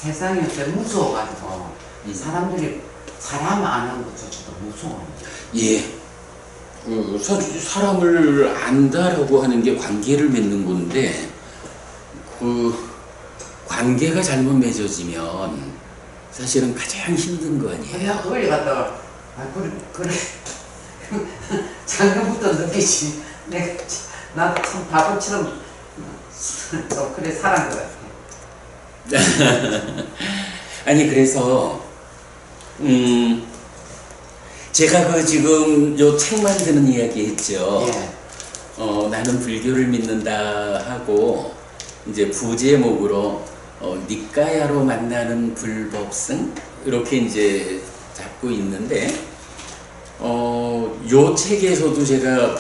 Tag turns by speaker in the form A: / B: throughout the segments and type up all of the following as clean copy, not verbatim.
A: 세상이 요새 무서워가지고 사람들이 사람 아는 것조차도 무서워요.
B: 예. 사람을 안다라고 하는 게 관계를 맺는 건데, 그 관계가 잘못 맺어지면 사실은 가장 힘든 거 아니에요?
A: 내가 그걸 갖다가 그래 작년부터 느끼지. 나도 참 바보처럼 좀 그래 살은 것 같아.
B: 아니 그래서 제가 그 지금 요 책 만드는 이야기 했죠.
A: 예.
B: 나는 불교를 믿는다 하고 이제 부제목으로 니까야로 만나는 불법승 이렇게 이제 잡고 있는데 요 책에서도 제가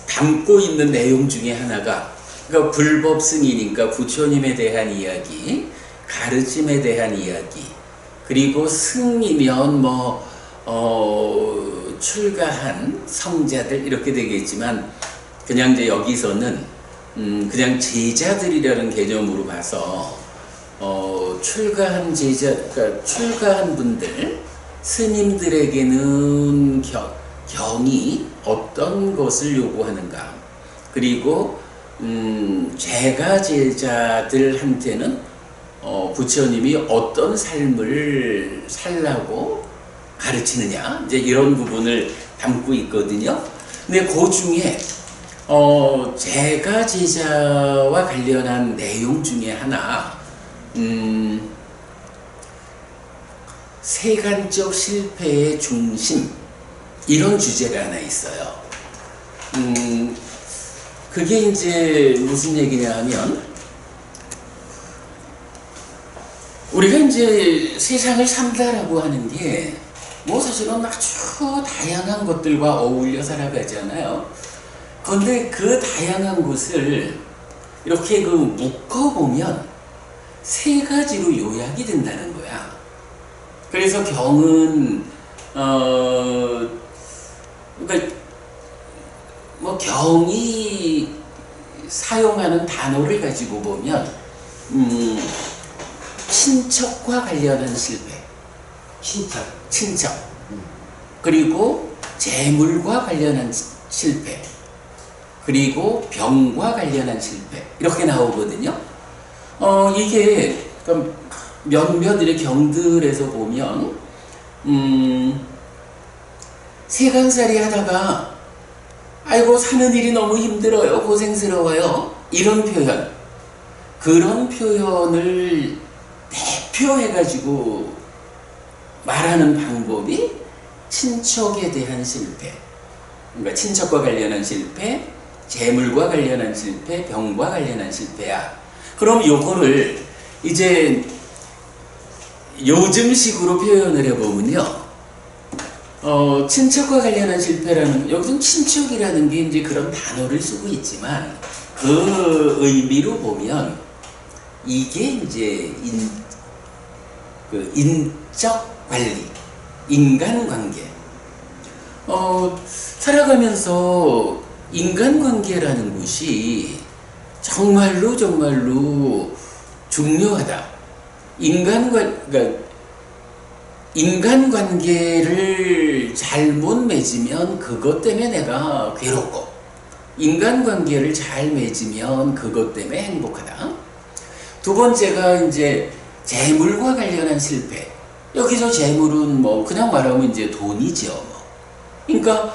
B: 담고 있는 내용 중에 하나가 그러니까 불법승이니까 부처님에 대한 이야기, 가르침에 대한 이야기, 그리고 승이면 출가한 성자들 이렇게 되겠지만 그냥 이제 여기서는 그냥 제자들이라는 개념으로 봐서 출가한 제자, 그러니까 출가한 분들, 스님들에게는 경이 어떤 것을 요구하는가, 그리고 제가 제자들한테는 부처님이 어떤 삶을 살라고 가르치느냐, 이제 이런 부분을 담고 있거든요. 근데 그 중에 제가 제자와 관련한 내용 중에 하나, 세간적 실패의 중심, 이런 주제가 하나 있어요. 그게 이제 무슨 얘기냐 하면, 우리가 이제 세상을 산다라고 하는 게 뭐 사실은 아주 다양한 것들과 어울려 살아가잖아요. 그런데 그 다양한 것을 이렇게 묶어보면 세 가지로 요약이 된다는 거야. 그래서 경은 그러니까 뭐 경이 사용하는 단어를 가지고 보면 친척과 관련한 실패, 친척, 그리고 재물과 관련한 실패, 그리고 병과 관련한 실패, 이렇게 나오거든요. 이게 몇몇 이렇게 경들에서 보면 세간살이 하다가 아이고 사는 일이 너무 힘들어요, 고생스러워요, 이런 표현, 그런 표현을 대표해가지고 말하는 방법이 친척에 대한 실패, 그러니까 친척과 관련한 실패, 재물과 관련한 실패, 병과 관련한 실패야. 그럼 요거를 이제 요즘식으로 표현을 해보면요, 친척과 관련한 실패라는, 여기서 친척이라는 게 이제 그런 단어를 쓰고 있지만 그 의미로 보면 이게 이제 인적 관리, 인간관계. 살아가면서 인간관계라는 것이 정말로 중요하다. 인간관계를 잘못 맺으면 그것 때문에 내가 괴롭고, 인간관계를 잘 맺으면 그것 때문에 행복하다. 두 번째가 이제 재물과 관련한 실패. 여기서 재물은 뭐 그냥 말하면 이제 돈이죠. 그러니까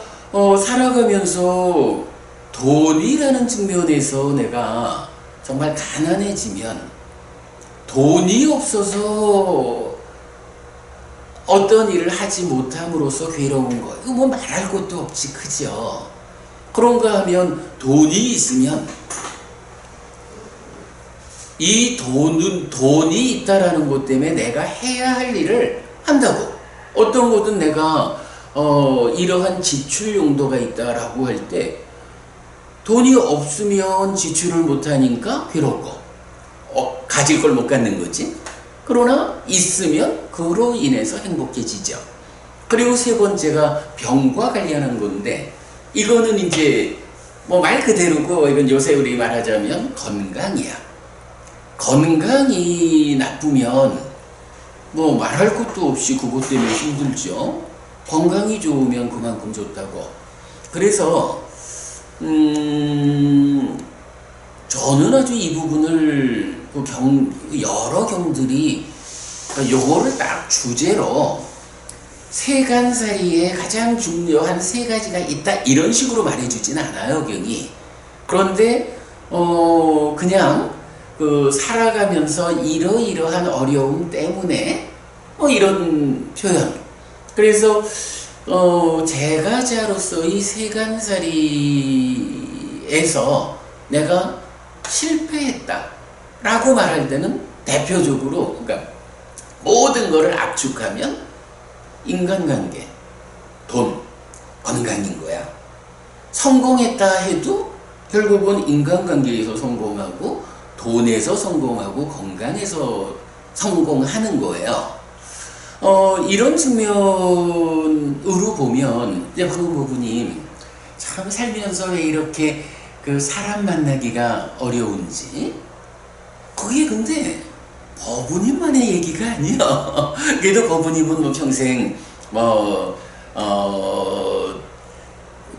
B: 살아가면서 돈이라는 측면에서 내가 정말 가난해지면, 돈이 없어서 어떤 일을 하지 못함으로써 괴로운 거, 이거 뭐 말할 것도 없이 크죠. 그런가 하면 돈이 있으면 이 돈이 있다라는 것 때문에 내가 해야 할 일을 한다고. 어떤 것은 내가 이러한 지출 용도가 있다라고 할 때 돈이 없으면 지출을 못하니까 괴롭고 가질 걸 못 갖는 거지. 그러나 있으면 그로 인해서 행복해지죠. 그리고 세 번째가 병과 관련한 건데, 이거는 이제 뭐 말 그대로고, 이건 요새 우리 말하자면 건강이야. 건강이 나쁘면 뭐 말할 것도 없이 그것 때문에 힘들죠. 건강이 좋으면 그만큼 좋다고. 그래서 저는 아주 이 부분을 여러 경들이 요거를 딱 주제로 세간살이에 가장 중요한 세 가지가 있다 이런 식으로 말해주진 않아요, 경이. 그런데 그냥 살아가면서 이러이러한 어려움 때문에 이런 표현. 그래서 제가자로서 이 세간살이에서 내가 실패했다 라고 말할 때는 대표적으로, 그러니까 모든 것을 압축하면 인간관계, 돈, 건강인 거야. 성공했다 해도 결국은 인간관계에서 성공하고 돈에서 성공하고 건강에서 성공하는 거예요. 이런 측면으로 보면 이제 박은보부님 참 살면서 왜 이렇게 사람 만나기가 어려운지, 그게 근데 거부님만의 얘기가 아니야. 그래도 거부님은 뭐 평생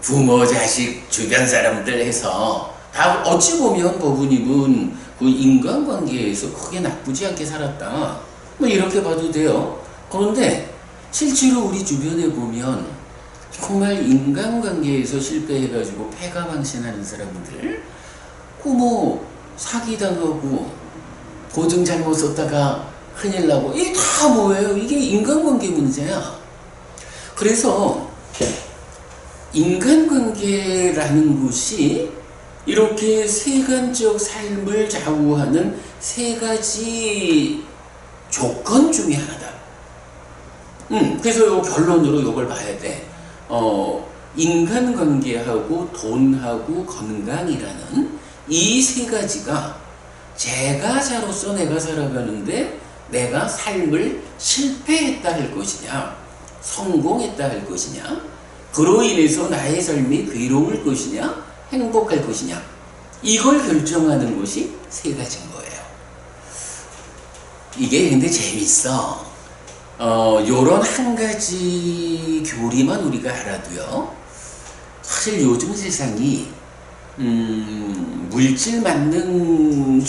B: 부모, 자식, 주변 사람들 해서 다 어찌 보면 거부님은 그 인간관계에서 크게 나쁘지 않게 살았다, 뭐 이렇게 봐도 돼요. 그런데 실제로 우리 주변에 보면 정말 인간관계에서 실패해가지고 패가망신하는 사람들, 사기당하고 보증 잘못 썼다가 큰일 나고, 이게 다 뭐예요? 이게 인간관계 문제야. 그래서 인간관계라는 것이 이렇게 세간적 삶을 좌우하는 세 가지 조건 중에 하나다. 그래서 요 결론으로 이걸 봐야 돼. 인간관계하고 돈하고 건강이라는 이 세 가지가 제가자로서 내가 살아가는데 내가 삶을 실패했다 할 것이냐, 성공했다 할 것이냐, 그로 인해서 나의 삶이 괴로울 것이냐, 행복할 것이냐, 이걸 결정하는 것이 세 가지인 거예요. 이게 근데 재밌어. 요런 한 가지 교리만 우리가 알아도요, 사실 요즘 세상이 물질 만능주의잖아요.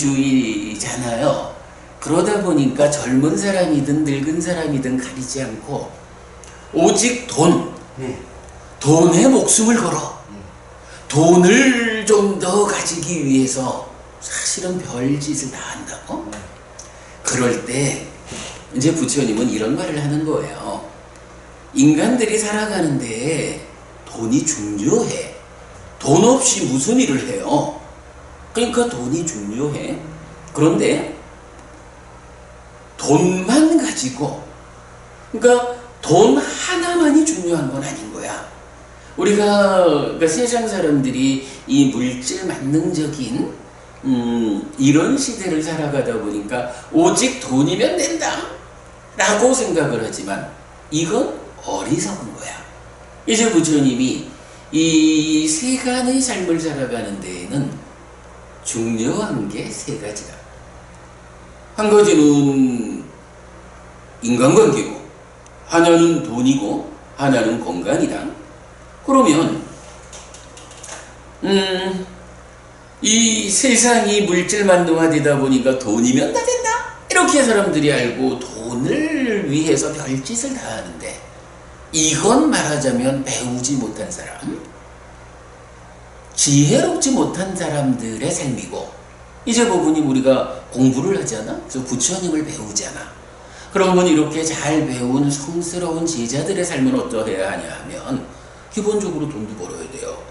B: 그러다 보니까 젊은 사람이든 늙은 사람이든 가리지 않고 오직 돈에 목숨을 걸어 돈을 좀 더 가지기 위해서 사실은 별짓을 다 한다고. 그럴 때 이제 부처님은 이런 말을 하는 거예요. 인간들이 살아가는데 돈이 중요해. 돈 없이 무슨 일을 해요? 그러니까 돈이 중요해. 그런데 돈만 가지고, 그러니까 돈 하나만이 중요한 건 아닌 거야. 그러니까 세상 사람들이 이 물질 만능적인 이런 시대를 살아가다 보니까 오직 돈이면 된다 라고 생각을 하지만 이건 어리석은 거야. 이제 부처님이 이 세간의 삶을 살아가는 데에는 중요한 게 세 가지다. 한 가지는 인간관계고, 하나는 돈이고, 하나는 건강이다. 그러면 이 세상이 물질만능화되다 보니까 돈이면 다 된다 이렇게 사람들이 알고 돈을 위해서 별짓을 다 하는데, 이건 말하자면 배우지 못한 사람, 지혜롭지 못한 사람들의 삶이고, 이제 부분이 우리가 공부를 하잖아. 그래서 부처님을 배우잖아. 그러면 이렇게 잘 배운 성스러운 제자들의 삶은 어떠해야 하냐 하면 기본적으로 돈도 벌어야 돼요.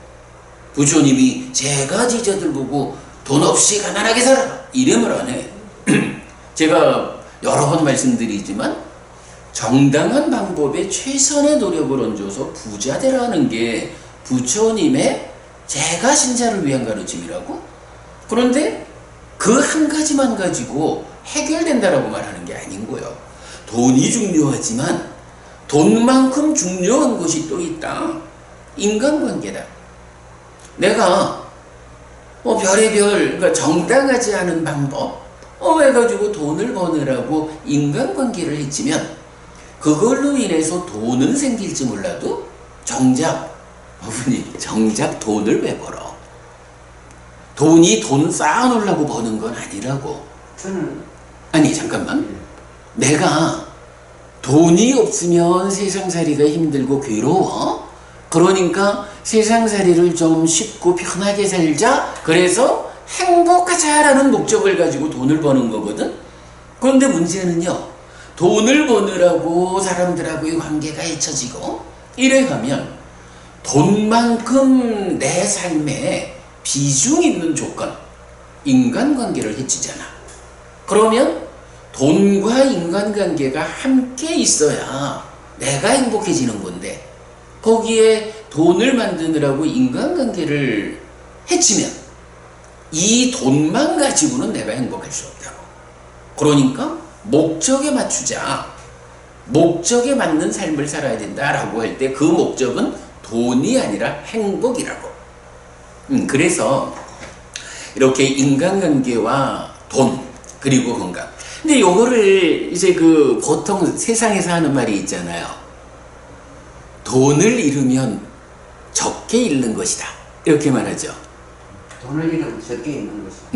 B: 부처님이 제가 제자들 보고 돈 없이 가난하게 살아라 이름을 안 해. 제가 여러 번 말씀드리지만 정당한 방법에 최선의 노력을 얹어서 부자 되라는 게 부처님의 제가 신자를 위한 가르침이라고? 그런데 그 한 가지만 가지고 해결된다라고 말하는 게 아닌 거예요. 돈이 중요하지만 돈만큼 중요한 것이 또 있다. 인간관계다. 내가 그러니까 정당하지 않은 방법, 해가지고 돈을 버느라고 인간관계를 해치면 그걸로 인해서 돈은 생길지 몰라도 정작 돈을 왜 벌어? 돈이 돈 쌓아놓으려고 버는 건 아니라고. 아니 잠깐만. 내가 돈이 없으면 세상살이가 힘들고 괴로워. 그러니까 세상살이를 좀 쉽고 편하게 살자. 그래서 행복하자라는 목적을 가지고 돈을 버는 거거든. 그런데 문제는요, 돈을 버느라고 사람들하고의 관계가 잊혀지고 이래 하면 돈만큼 내 삶에 비중 있는 조건, 인간관계를 해치잖아. 그러면 돈과 인간관계가 함께 있어야 내가 행복해지는 건데, 거기에 돈을 만드느라고 인간관계를 해치면 이 돈만 가지고는 내가 행복할 수 없다고. 그러니까 목적에 맞추자. 목적에 맞는 삶을 살아야 된다라고 할 때 그 목적은 돈이 아니라 행복이라고. 그래서 이렇게 인간관계와 돈 그리고 건강. 근데 요거를 이제 보통 세상에서 하는 말이 있잖아요. 돈을 잃으면 적게 잃는 것이다. 이렇게 말하죠.
A: 돈을 잃으면 적게 잃는 것이다.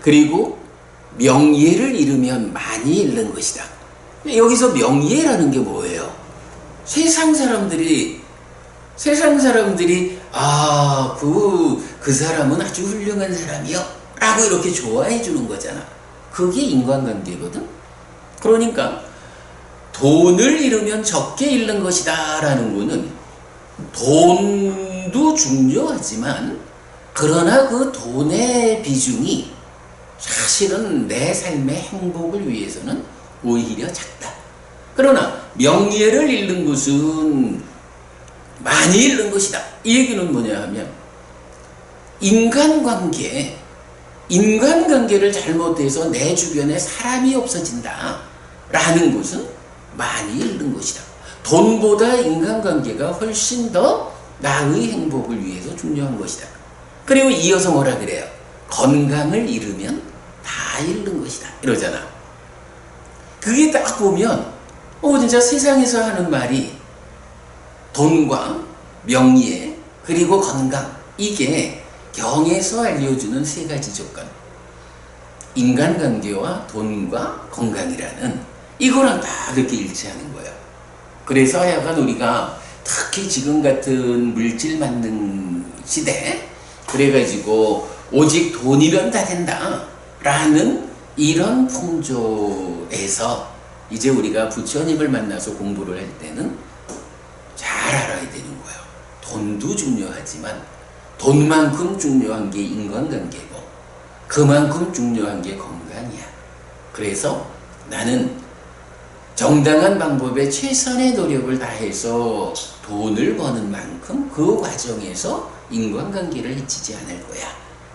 B: 그리고 명예를 잃으면 많이 잃는 것이다. 여기서 명예라는 게 뭐예요? 세상 사람들이 그 사람은 아주 훌륭한 사람이요 라고 이렇게 좋아해 주는 거잖아. 그게 인간관계거든. 그러니까 돈을 잃으면 적게 잃는 것이다 라는 거는 돈도 중요하지만, 그러나 그 돈의 비중이 사실은 내 삶의 행복을 위해서는 오히려 작다. 그러나 명예를 잃는 것은 많이 잃는 것이다. 이 얘기는 뭐냐 하면, 인간관계를 잘못해서 내 주변에 사람이 없어진다 라는 것은 많이 잃는 것이다. 돈보다 인간관계가 훨씬 더 나의 행복을 위해서 중요한 것이다. 그리고 이어서 뭐라 그래요? 건강을 잃으면 다 잃는 것이다 이러잖아. 그게 딱 보면 진짜 세상에서 하는 말이 돈과 명예 그리고 건강, 이게 경에서 알려주는 세 가지 조건, 인간관계와 돈과 건강이라는, 이거랑 다 그렇게 일치하는 거예요. 그래서 하여간 우리가 특히 지금 같은 물질 만능 시대, 그래가지고 오직 돈이면 다 된다 라는 이런 풍조에서 이제 우리가 부처님을 만나서 공부를 할 때는 잘 알아야 되는 거예요. 돈도 중요하지만 돈만큼 중요한 게 인간관계고 그만큼 중요한 게 건강이야. 그래서 나는 정당한 방법에 최선의 노력을 다해서 돈을 버는 만큼 그 과정에서 인간관계를 해치지 않을 거야.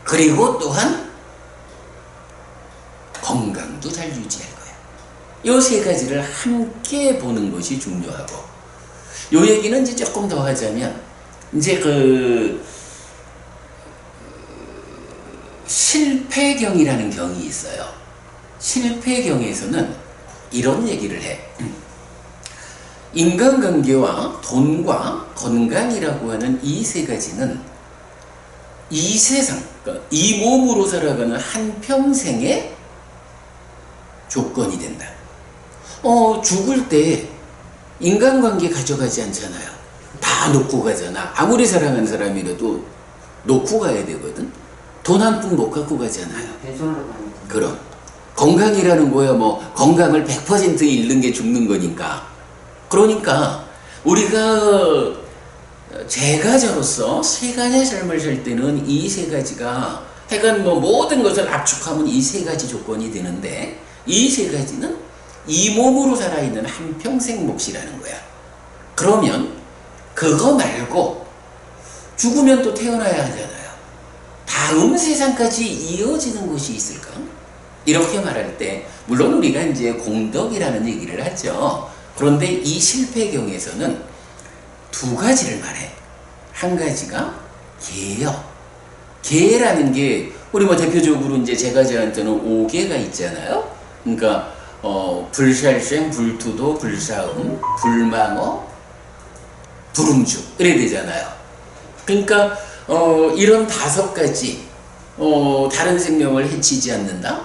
B: 그리고 또한 건강도 잘 유지할 거야. 요 세 가지를 함께 보는 것이 중요하고, 요 얘기는 이제 조금 더 하자면, 이제 실패경이라는 경이 있어요. 실패경에서는 이런 얘기를 해. 인간관계와 돈과 건강이라고 하는 이 세 가지는 이 세상, 그러니까 이 몸으로 살아가는 한평생의 조건이 된다. 죽을 때 인간관계 가져가지 않잖아요. 다 놓고 가잖아. 아무리 사랑하는 사람이라도 놓고 가야 되거든. 돈 한 푼 못 갖고 가잖아요. 그럼 건강이라는 거야, 건강을 100% 잃는 게 죽는 거니까. 그러니까 우리가 제가자로서 세간의 삶을 살 때는 이 세 가지가, 하여간 모든 것을 압축하면 이 세 가지 조건이 되는데, 이 세 가지는 이 몸으로 살아있는 한평생 몫이라는 거야. 그러면 그거 말고 죽으면 또 태어나야 하잖아요. 다음 세상까지 이어지는 것이 있을까? 이렇게 말할 때 물론 우리가 이제 공덕이라는 얘기를 하죠. 그런데 이 실패경에서는 두 가지를 말해. 한 가지가 개요. 계라는 게 우리 뭐 대표적으로 이제 제가 저한테는 5계가 있잖아요. 그러니까 불살생, 불투도, 불사음, 불망어, 불음주 이래 되잖아요. 그러니까 이런 5가지 다른 생명을 해치지 않는다,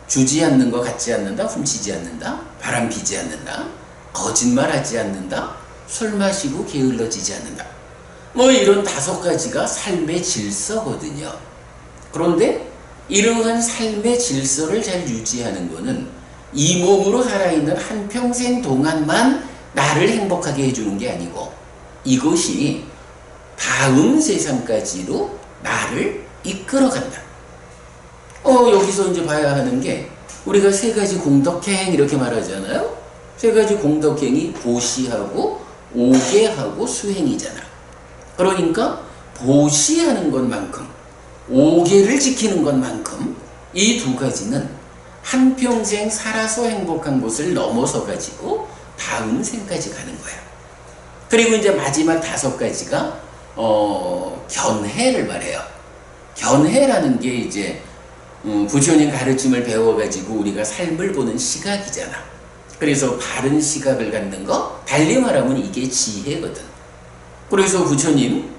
B: 주지 않는 거 갖지 않는다, 훔치지 않는다, 바람 피지 않는다, 거짓말하지 않는다, 술 마시고 게을러지지 않는다. 뭐 이런 5가지가 삶의 질서거든요. 그런데 이러한 삶의 질서를 잘 유지하는 것은 이 몸으로 살아있는 한평생 동안만 나를 행복하게 해주는 게 아니고 이것이 다음 세상까지로 나를 이끌어간다. 여기서 이제 봐야 하는 게 우리가 3가지 공덕행 이렇게 말하잖아요. 3가지 공덕행이 보시하고 오계하고 수행이잖아. 그러니까 보시하는 것만큼 5계를 지키는 것만큼 이 2가지는 한평생 살아서 행복한 것을 넘어서 가지고 다음 생까지 가는 거야. 그리고 이제 마지막 5가지가 견해를 말해요. 견해라는 게 이제 부처님 가르침을 배워가지고 우리가 삶을 보는 시각이잖아. 그래서 바른 시각을 갖는 거, 달리 말하면 이게 지혜거든. 그래서 부처님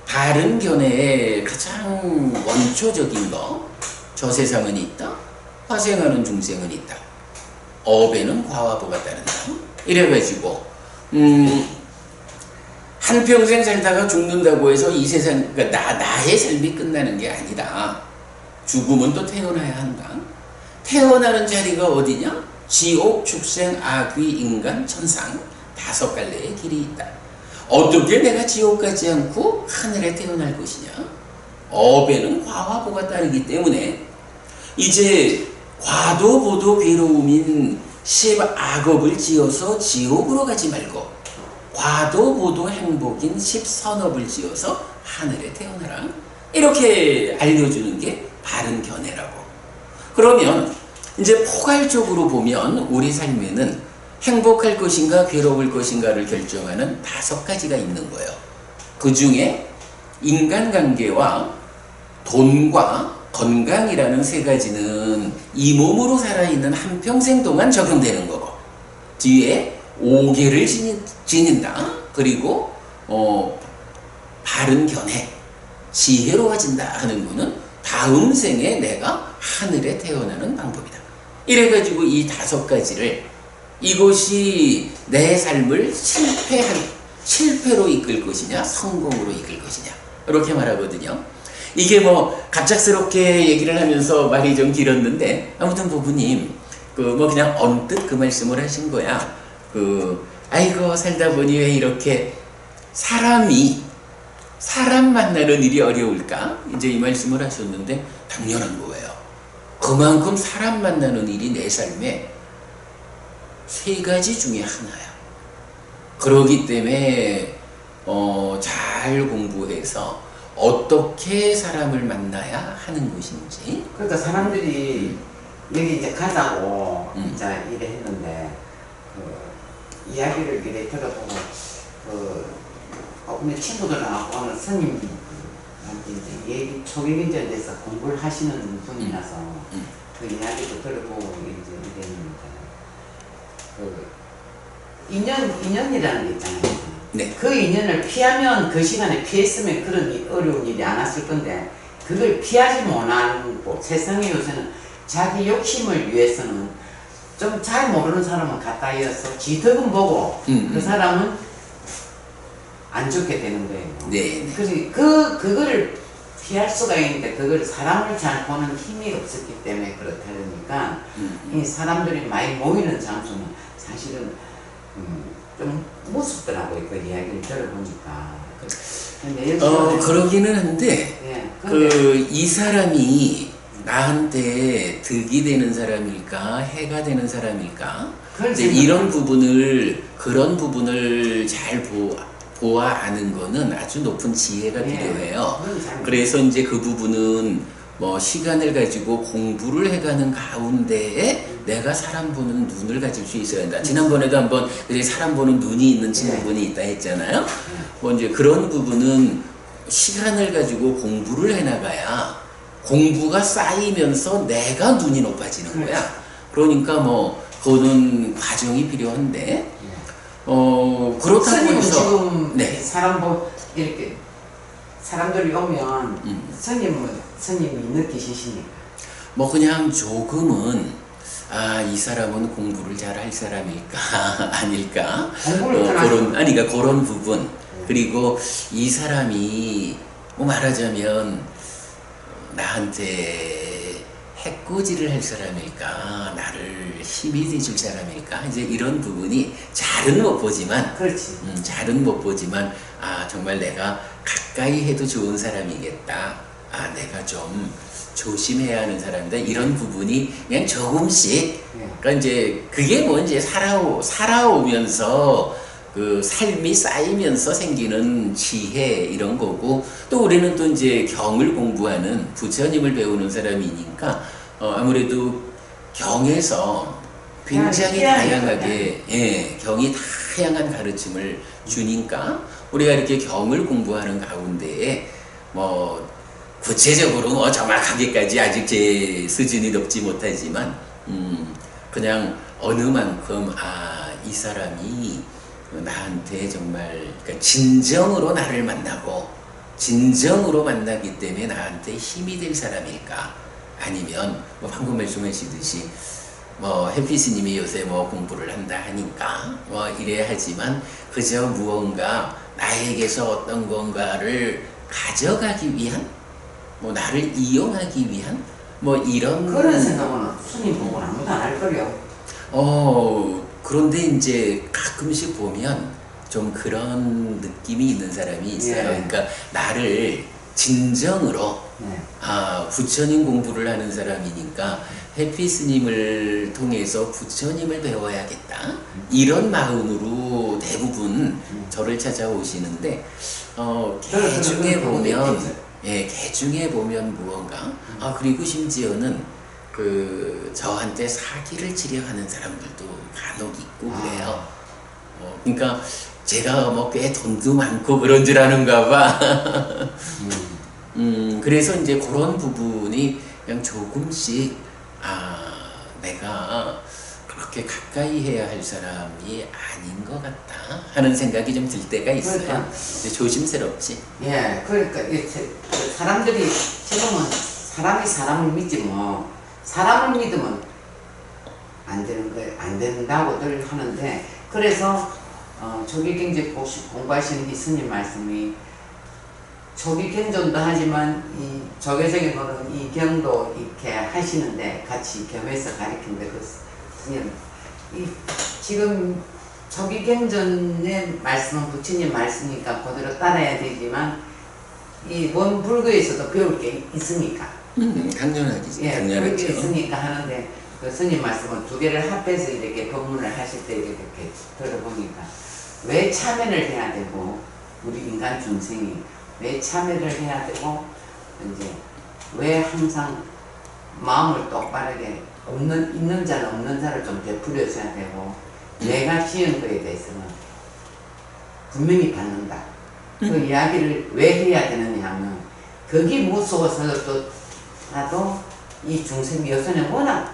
B: 바른 견해의 가장 원초적인 거, 저 세상은 있다, 화생하는 중생은 있다, 업에는 과와보가 따른다. 이래가지고 한평생 살다가 죽는다고 해서 이 세상, 그러니까 나의 삶이 끝나는 게 아니다. 죽으면 또 태어나야 한다. 태어나는 자리가 어디냐? 지옥, 축생, 악귀, 인간, 천상 5갈래의 길이 있다. 어떻게 내가 지옥 가지 않고 하늘에 태어날 것이냐? 업에는 과와보가 따르기 때문에 이제 과도 보도 괴로움인 10악업을 지어서 지옥으로 가지 말고 과도 보도 행복인 10선업을 지어서 하늘에 태어나라. 이렇게 알려주는 게 바른 견해라고. 그러면 이제 포괄적으로 보면 우리 삶에는 행복할 것인가 괴로울 것인가를 결정하는 5가지가 있는 거예요. 그 중에 인간관계와 돈과 건강이라는 3가지는 이 몸으로 살아있는 한평생 동안 적용되는 거고, 뒤에 5계를 지닌다. 그리고 바른 견해, 지혜로워진다 하는 거는 다음 생에 내가 하늘에 태어나는 방법이다. 이래가지고 이 5가지를 이것이 내 삶을 실패로 이끌 것이냐 성공으로 이끌 것이냐 이렇게 말하거든요. 이게 뭐 갑작스럽게 얘기를 하면서 말이 좀 길었는데 아무튼 부부님 그냥 언뜻 그 말씀을 하신 거야. 아이고 살다 보니 왜 이렇게 사람 만나는 일이 어려울까? 이제 이 말씀을 하셨는데 당연한 거예요. 그만큼 사람 만나는 일이 내 삶에 3가지 중에 하나야. 그러기 때문에 잘 공부해서 어떻게 사람을 만나야 하는 것인지.
A: 그러니까 사람들이 여기 이제 가자고 이제 이래 했는데 이야기를 이래 들어보고 우리 친구들 나왔고 오늘 스님한테 이제 초계경전에 대해서 공부를 하시는 분이라서 그 이야기도 들어보고 이제 이랬는데 인연이라는 게 있잖아요.
B: 네.
A: 그 인연을 피하면 그 시간에 피했으면 그런 어려운 일이 안 왔을 건데 그걸 피하지 못하고 세상에 요새는 자기 욕심을 위해서는 좀 잘 모르는 사람은 갖다 이어서 지 덕은 보고 그 사람은 안 좋게 되는 거예요.
B: 네.
A: 그래서 그거를 피할 수가 있는데 그걸 사람을 잘 보는 힘이 없었기 때문에 그렇다니까 이 사람들이 많이 모이는 장소는 사실은 좀 무섭더라고요. 그 이야기를 들어보니까. 근데
B: 그러기는 한데
A: 예,
B: 이 사람이 나한테 득이 되는 사람일까 해가 되는 사람일까 이런 그런 부분을 잘 보아 아는 거는 아주 높은 지혜가 필요해요. 그래서 이제 그 부분은 뭐 시간을 가지고 공부를 해가는 가운데에 내가 사람 보는 눈을 가질 수 있어야 한다. 지난번에도 한번 사람 보는 눈이 있는 친구분이 있다 했잖아요. 뭐 이제 그런 부분은 시간을 가지고 공부를 해나가야 공부가 쌓이면서 내가 눈이 높아지는 거야. 그러니까 뭐 그거는 과정이 필요한데 그렇다고
A: 스님은
B: 해서
A: 지금
B: 네.
A: 사람 이렇게 사람들이 오면 스님이 느끼시니까
B: 뭐 그냥 조금은 이 사람은 공부를 잘 할 사람일까 아닐까 그러니까 그런 부분 그리고 이 사람이 뭐 말하자면 나한테 해코지를 할 사람일까 나를 힘이 돼줄 사람일까 이제 이런 부분이 잘은 못 보지만
A: 그렇지.
B: 잘은 못 보지만 정말 내가 가까이 해도 좋은 사람이겠다 내가 좀 조심해야 하는 사람이다 이런 부분이 그냥 조금씩 그러니까 이제 그게 뭐 이제 살아오면서 그 삶이 쌓이면서 생기는 지혜 이런 거고 또 우리는 또 이제 경을 공부하는 부처님을 배우는 사람이니까 아무래도 경에서 굉장히 다양하게 경이 다양한 가르침을 주니까 우리가 이렇게 경을 공부하는 가운데에 뭐 구체적으로 뭐 정확하게까지 아직 제 수준이 높지 못하지만 그냥 어느 만큼 이 사람이 나한테 정말 그러니까 진정으로 나를 만나고 진정으로 만나기 때문에 나한테 힘이 될 사람일까 아니면 뭐 방금 말씀하시듯이 뭐 해피스님이 요새 뭐 공부를 한다 하니까 뭐 이래야 하지만 그저 무언가 나에게서 어떤 건가를 가져가기 위한 뭐 나를 이용하기 위한 뭐 이런
A: 그런 생각은 스님 보고는 아무도 안 할 거요.
B: 그런데 이제 가끔씩 보면 좀 그런 느낌이 있는 사람이 있어요. 그러니까 나를 진정으로 부처님 공부를 하는 사람이니까 해피스님을 통해서 부처님을 배워야겠다 이런 마음으로 대부분 저를 찾아오시는데 개중에 보면 개중에 보면 무언가 그리고 심지어는 그 저한테 사기를 치려 하는 사람들도 간혹 있고 그래요. 그러니까 제가 뭐 꽤 돈도 많고 그런 줄 아는가 봐. 그래서 이제 그런 부분이 그냥 조금씩 내가 그렇게 가까이 해야 할 사람이 아닌 것 같다 하는 생각이 좀 들 때가 있어요.
A: 그러니까.
B: 조심스럽지.
A: 예, 그러니까 사람들이 지금은 사람이 사람을 믿지 뭐 사람을 믿으면 안 되는 거예요. 안 된다고들 하는데 그래서 조기경제 공부하시는 이 스님 말씀이 조기경전도 하지만 이 조계적인 거는 이 경도 이렇게 하시는데 같이 겸해서 가르치는데 그 스님 지금 조기경전의 말씀은 부처님 말씀이니까 그대로 따라야 되지만 이 원불교에서도 배울 게 있으니까
B: 당연하지.
A: 그런 게 있으니까 하는데 그 스님 말씀은 두 개를 합해서 이렇게 법문을 하실 때 이렇게 들어보니까 왜 참회를 해야 되고 우리 인간 중생이 왜 참회를 해야 되고 이제 왜 항상 마음을 똑바르게 있는 자는 없는 자를 좀 베풀어줘야 되고 내가 지은 거에 대해서는 분명히 받는다. 그 이야기를 왜 해야 되느냐 하면 그게 무서워서도 나도 이 중생이 요새는 워낙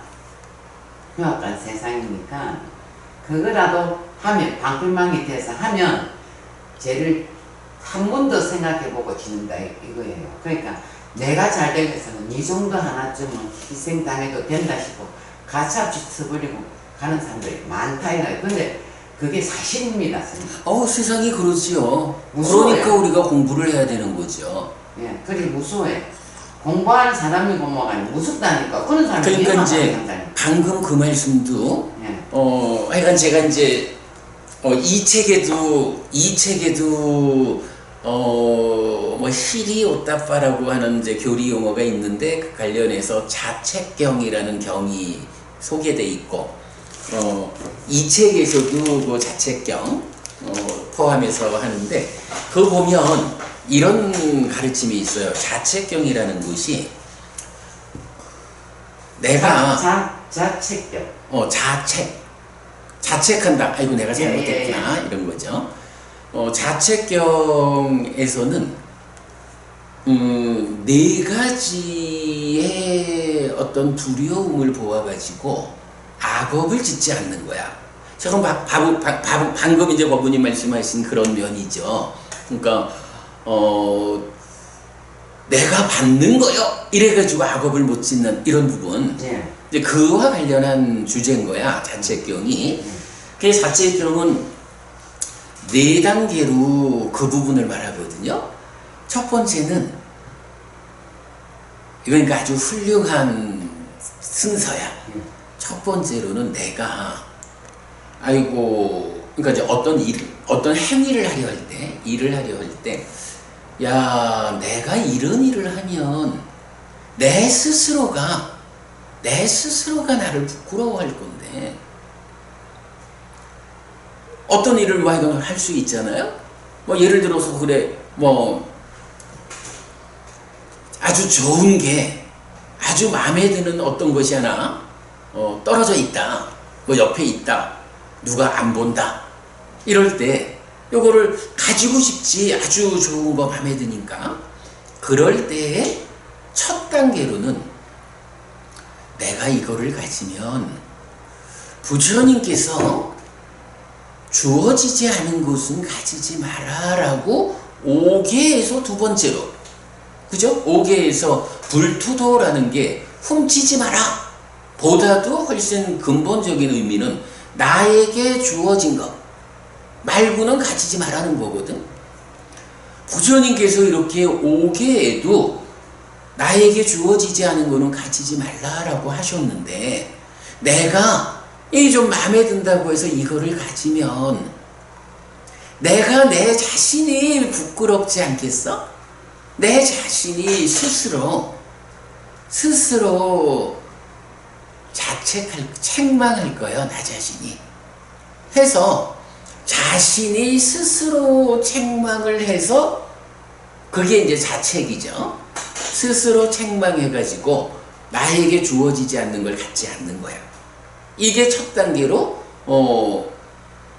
A: 흉악한 세상이니까 그거라도 하면 방풀망이 돼서 하면 죄를 한 번 더 생각해보고 지는다 이거예요. 그러니까 내가 잘 되기 위해서는 이 정도 하나쯤은 희생당해도 된다 싶고 가차없이 써버리고 가는 사람들이 많다 이거예요. 근데 그게 사실입니다.
B: 세상이 그러지요.
A: 무서워요.
B: 그러니까 우리가 공부를 해야 되는 거죠.
A: 예, 그게 무서워요. 공부하는 사람이고 뭐가 아니고 무섭다니까. 그런 사람이
B: 그러니까 이제
A: 한다니까.
B: 방금 그 말씀도 하여간 제가 이제 이 책에도 뭐 시리 오따빠라고 하는 이제 교리 용어가 있는데 그 관련해서 자책경이라는 경이 소개돼 있고 이 책에서도 그 자책경 포함해서 하는데 그거 보면 이런 가르침이 있어요. 자책경이라는 것이 내가
A: 자책경.
B: 자책한다. 아이고 내가 잘못했구나 이런 거죠. 자책경에서는 네 가지의 어떤 두려움을 보아가지고 악업을 짓지 않는 거야. 지금 방금 이제 법부님 말씀하신 그런 면이죠. 그러니까 내가 받는 거요 이래가지고 악업을 못 짓는 이런 부분.
A: 예.
B: 이제 그와 관련한 주제인 거야, 자책경이. 그 자책경은 네 단계로 그 부분을 말하거든요. 첫 번째는 그러니까 아주 훌륭한 순서야. 첫 번째로는 내가 그러니까 이제 어떤 행위를 하려 할 때, 일을 하려 할 때, 야, 내가 이런 일을 하면 내 스스로가 나를 부끄러워할 건데, 어떤 일을 뭐 할 수 있잖아요? 뭐 예를 들어서 그래, 뭐 아주 좋은 게 아주 마음에 드는 어떤 것이 하나 떨어져 있다, 뭐 옆에 있다, 누가 안 본다, 이럴 때 요거를 가지고 싶지. 아주 좋은 거 마음에 드니까. 그럴 때의 첫 단계로는 내가 이거를 가지면 부처님께서 주어지지 않은 것은 가지지 마라 라고 5계에서 두 번째로, 그죠? 5계에서 불투도라는 게 훔치지 마라 보다도 훨씬 근본적인 의미는 나에게 주어진 것 말고는 가지지 말라는 거거든. 부처님께서 이렇게 5계에도 나에게 주어지지 않은 거는 가지지 말라라고 하셨는데, 내가 이 좀 마음에 든다고 해서 이거를 가지면 내가 내 자신이 부끄럽지 않겠어? 내 자신이 스스로 책망할 거예요, 나 자신이. 해서 자신이 스스로 책망을 해서 그게 이제 자책이죠. 스스로 책망해가지고 나에게 주어지지 않는 걸 갖지 않는 거야. 이게 첫 단계로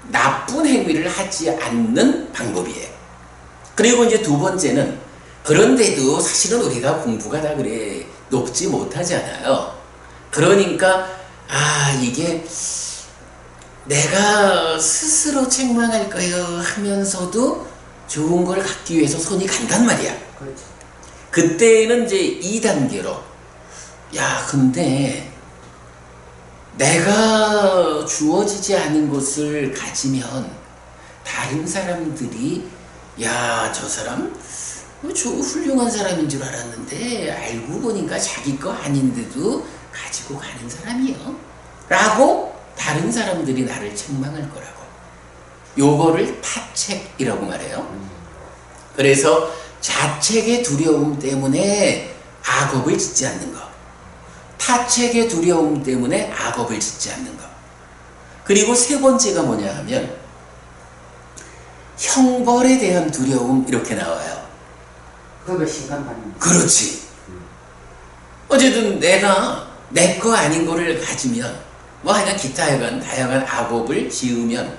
B: 나쁜 행위를 하지 않는 방법이에요. 그리고 이제 두 번째는, 그런데도 사실은 우리가 공부가 다 그래 높지 못하잖아요. 그러니까 이게 내가 스스로 책망할 거예요 하면서도 좋은 걸 갖기 위해서 손이 간단 말이야.
A: 그렇죠.
B: 그때는 이제 2단계로, 야, 근데 내가 주어지지 않은 것을 가지면 다른 사람들이, 야, 저 사람 훌륭한 사람인 줄 알았는데 알고 보니까 자기 거 아닌데도 가지고 가는 사람이요 라고 다른 사람들이 나를 책망할 거라고. 요거를 타책이라고 말해요. 그래서 자책의 두려움 때문에 악업을 짓지 않는 것, 타책의 두려움 때문에 악업을 짓지 않는 것. 그리고 세 번째가 뭐냐 하면 형벌에 대한 두려움, 이렇게 나와요.
A: 그거 신간받는 거.
B: 그렇지. 어쨌든 내가 내 거 아닌 거를 가지면, 뭐 하여간 기타 하여간 다양한 악업을 지으면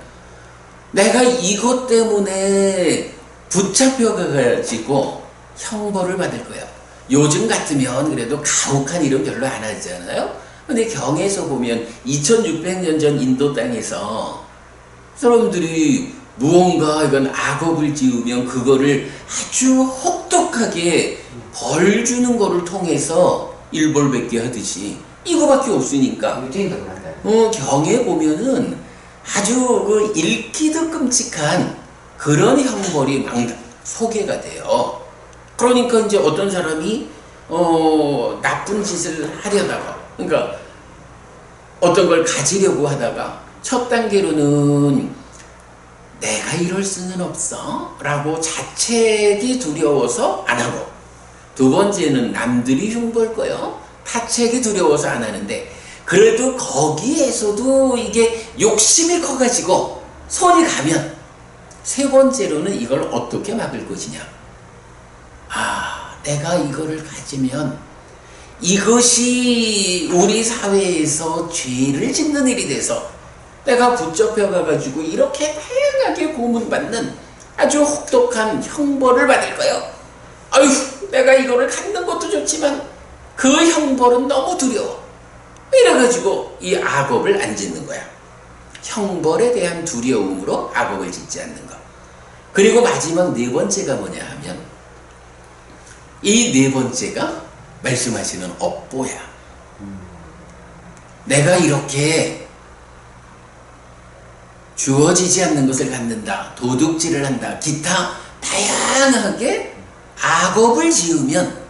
B: 내가 이것 때문에 붙잡혀가지고 형벌을 받을 거야. 요즘 같으면 그래도 가혹한 일은 별로 안 하잖아요. 근데 경에서 보면 2600년 전 인도 땅에서 사람들이 무언가 이건 악업을 지으면 그거를 아주 혹독하게 벌 주는 거를 통해서 일벌백계 하듯이 이거밖에 없으니까.
A: 유대인도 그런다.
B: 경에 보면은 아주 그 읽기도 끔찍한 그런 형벌이 막 소개가 돼요. 그러니까 이제 어떤 사람이 나쁜 짓을 하려다가, 그러니까 어떤 걸 가지려고 하다가 첫 단계로는 내가 이럴 수는 없어 라고 자책이 두려워서 안 하고, 두 번째는 남들이 흉볼 거요, 타책이 두려워서 안 하는데, 그래도 거기에서도 이게 욕심이 커가지고 손이 가면 세 번째로는 이걸 어떻게 막을 것이냐. 내가 이거를 가지면 이것이 우리 사회에서 죄를 짓는 일이 돼서 내가 붙잡혀가가지고 이렇게 다양하게 고문받는 아주 혹독한 형벌을 받을 거예요. 아휴, 내가 이거를 갖는 것도 좋지만 그 형벌은 너무 두려워. 이래가지고 이 악업을 안 짓는 거야. 형벌에 대한 두려움으로 악업을 짓지 않는 거. 그리고 마지막 네 번째가 뭐냐 하면 이 네 번째가 말씀하시는 업보야. 내가 이렇게 주어지지 않는 것을 갖는다, 도둑질을 한다, 기타 다양하게 악업을 지으면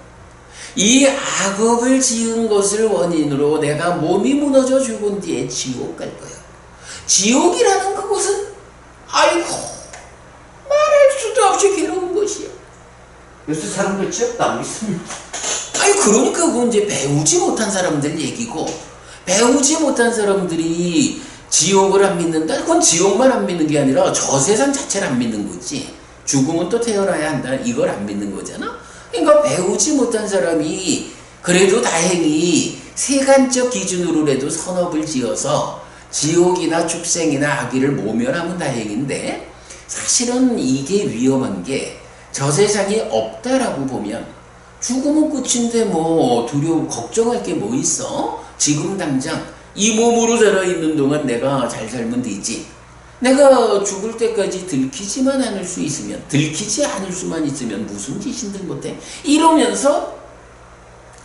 B: 이 악업을 지은 것을 원인으로 내가 몸이 무너져 죽은 뒤에 지옥 갈 거예요. 지옥이라는 그곳은 아이고 말할 수도 없이 괴로운 것이요.
A: 요새 사람들 지옥도 안 믿습니다.
B: 아니 그러니까 그건 이제 배우지 못한 사람들 얘기고, 배우지 못한 사람들이 지옥을 안 믿는다? 그건 지옥만 안 믿는 게 아니라 저 세상 자체를 안 믿는 거지. 죽으면 또 태어나야 한다, 이걸 안 믿는 거잖아. 그러니까 배우지 못한 사람이 그래도 다행히 세간적 기준으로라도 선업을 지어서 지옥이나 축생이나 악의를 모면하면 다행인데, 사실은 이게 위험한 게 저 세상에 없다라고 보면 죽으면 끝인데 뭐 두려워 걱정할 게 뭐 있어? 지금 당장 이 몸으로 살아있는 동안 내가 잘 살면 되지. 내가 죽을 때까지 들키지만 않을 수 있으면, 들키지 않을 수만 있으면 무슨 짓인들 못해. 이러면서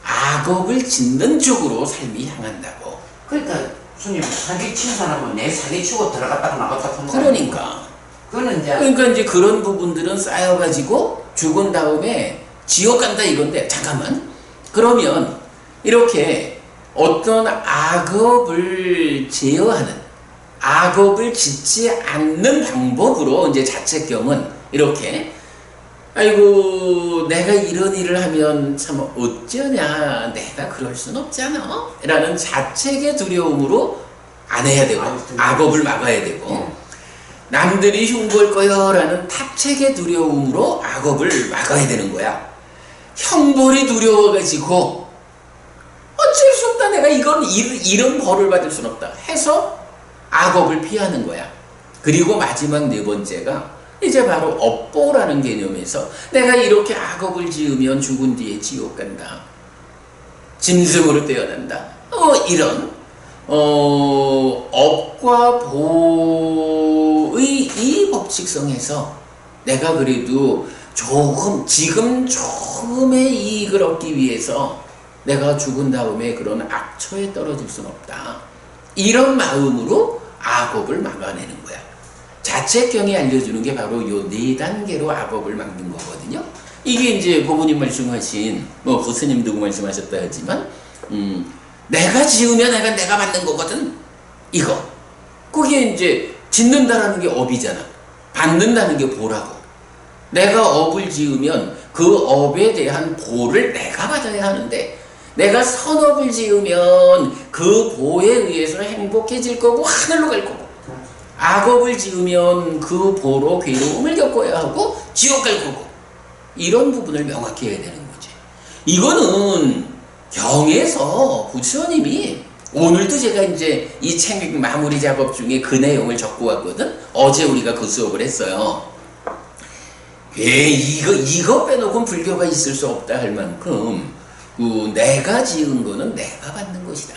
B: 악업을 짓는 쪽으로 삶이 향한다고.
A: 그러니까 스님, 사기친 사람은 내 사기치고 들어갔다가 나갔다가 하는
B: 그러니까.
A: 그거는 이제
B: 그러니까 이제 그런 부분들은 쌓여가지고 죽은 다음에 지옥 간다 이건데, 잠깐만. 그러면 이렇게 어떤 악업을 제어하는, 악업을 짓지 않는 방법으로 이제 자책경은 이렇게, 아이고 내가 이런 일을 하면 참 어쩌냐, 내가 그럴 순 없잖아 라는 자책의 두려움으로 안 해야 되고, 악업을 막아야 되고, 남들이 흉볼 거요 라는 탑책의 두려움으로 악업을 막아야 되는 거야. 형벌이 두려워가지고 어쩔 수 없다, 내가 이런 벌을 받을 순 없다 해서 악업을 피하는 거야. 그리고 마지막 네 번째가 이제 바로 업보라는 개념에서 내가 이렇게 악업을 지으면 죽은 뒤에 지옥 간다, 짐승으로 태어난다, 이런 업과 보의 이 법칙성에서 내가 그래도 지금 조금의 이익을 얻기 위해서 내가 죽은 다음에 그런 악처에 떨어질 순 없다, 이런 마음으로 악업을 막아내는 거야. 자책경이 알려주는 게 바로 요 네 단계로 악업을 막는 거거든요. 이게 이제 고모님 말씀하신, 뭐 부스님도 말씀하셨다 하지만 내가 지으면 내가 받는 거거든, 이거. 그게 이제 짓는다라는 게 업이잖아. 받는다는 게 보라고. 내가 업을 지으면 그 업에 대한 보를 내가 받아야 하는데, 내가 선업을 지으면 그 보에 의해서 행복해질 거고 하늘로 갈 거고, 악업을 지으면 그 보로 괴로움을 겪어야 하고 지옥 갈 거고, 이런 부분을 명확히 해야 되는 거지. 이거는 경에서 부처님이, 오늘도 제가 이제 이 책 마무리 작업 중에 그 내용을 적고 왔거든. 어제 우리가 그 수업을 했어요. 이거 빼놓고는 불교가 있을 수 없다 할 만큼 내가 지은 거는 내가 받는 것이다,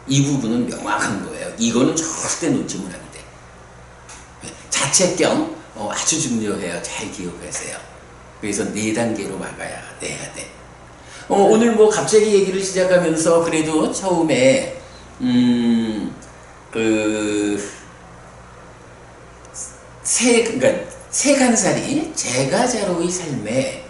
B: 이 부분은 명확한 거예요. 이거는 절대 놓치면 안 돼. 자책경 아주 중요해요. 잘 기억하세요. 그래서 네 단계로 막아야 돼야 돼. 오늘 뭐 갑자기 얘기를 시작하면서 그래도 처음에 그러니까 세간살이 제가자로의 삶에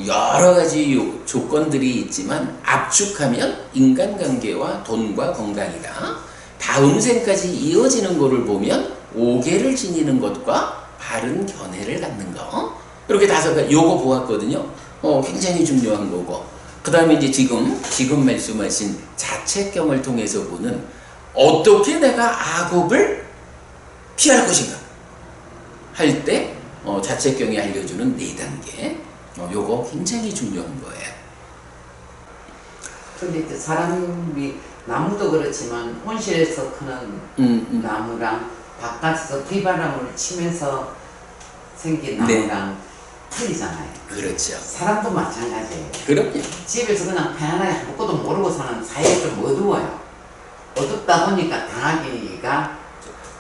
B: 여러 가지 조건들이 있지만 압축하면 인간관계와 돈과 건강이다. 다음 생까지 이어지는 거를 보면 오계를 지니는 것과 바른 견해를 갖는 거, 이렇게 5가지 요거 보았거든요. 굉장히 중요한 거고, 그 다음에 이제 지금 말씀하신 자책경을 통해서 보는 어떻게 내가 악업을 피할 것인가 할 때 자책경이 알려주는 4단계, 요거 굉장히 중요한 거예요.
A: 근데 사람이 나무도 그렇지만 온실에서 크는 나무랑 바깥에서 비바람을 치면서 생긴 나무랑 틀리잖아요.
B: 그렇죠.
A: 사람도 마찬가지예요.
B: 그럼요.
A: 집에서 그냥 편안하게 아무것도 모르고 사는 사이에 좀 어두워요. 어둡다 보니까 당하기가